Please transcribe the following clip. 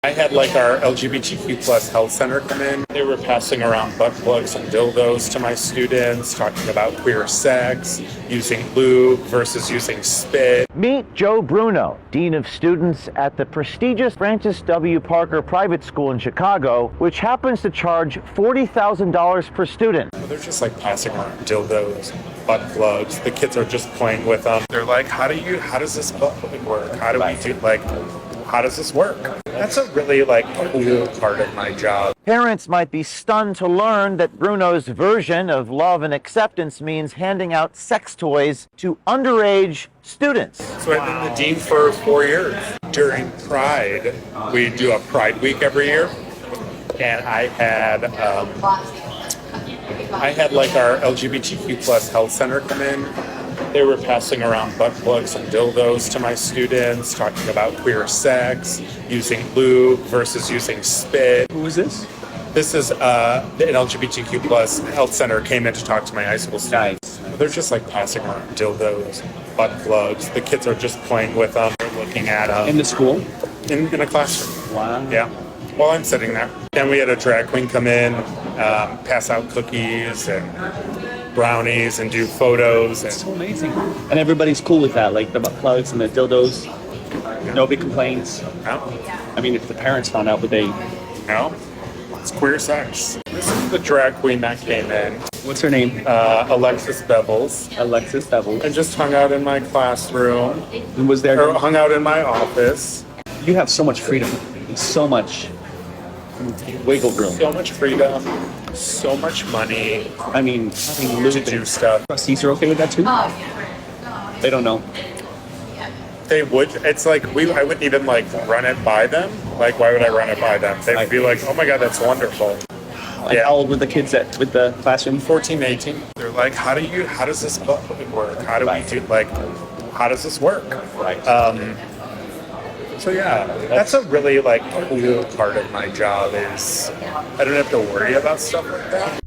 I had like our LGBTQ plus health center come in. They were passing around butt plugs and dildos to my students, talking about queer sex, using lube versus using spit. Meet Joe Bruno, Dean of Students at the prestigious Francis W. Parker Private School in Chicago, which happens to charge $40,000 per student. They're just like passing around dildos, butt plugs. The kids are just playing with them. They're like, how does this butt plug work? How does this work? That's a really cool part of my job. Parents might be stunned to learn that Bruno's version of love and acceptance means handing out sex toys to underage students. So I've been the dean for 4 years. During Pride, we do a Pride Week every year, and I had like our LGBTQ plus health center come in. They were passing around butt plugs and dildos to my students, talking about queer sex, using lube versus using spit. Who is this? This is an LGBTQ plus health center came in to talk to my high school students. Nice. They're just like passing around dildos, butt plugs. The kids are just playing with them. They're looking at them. In the school? In a classroom. Wow. Yeah. While I'm sitting there. Then we had a drag queen come in, pass out cookies and brownies and do photos. It's so amazing. And everybody's cool with that, like the butt plugs and the dildos. Nobody complains. No. I mean, if the parents found out, would they? No. It's queer sex. This is the drag queen that came in. What's her name? Alexis Bevels. Alexis Devil. And just hung out in my classroom. And was there? Or hung out in my office. You have so much freedom. And so much wiggle room. So much freedom. So much money. I mean, To do stuff. trustees are okay with that too? They don't know. They would. It's like I wouldn't even run it by them. Like, why would I run it by them? They would be like, "Oh my God, that's wonderful." Like, how old were the kids with the classroom? 14, 18. They're like, how does this butt plug work? How does this work? Right. So yeah, that's a really cool part of my job is I don't have to worry about stuff like that.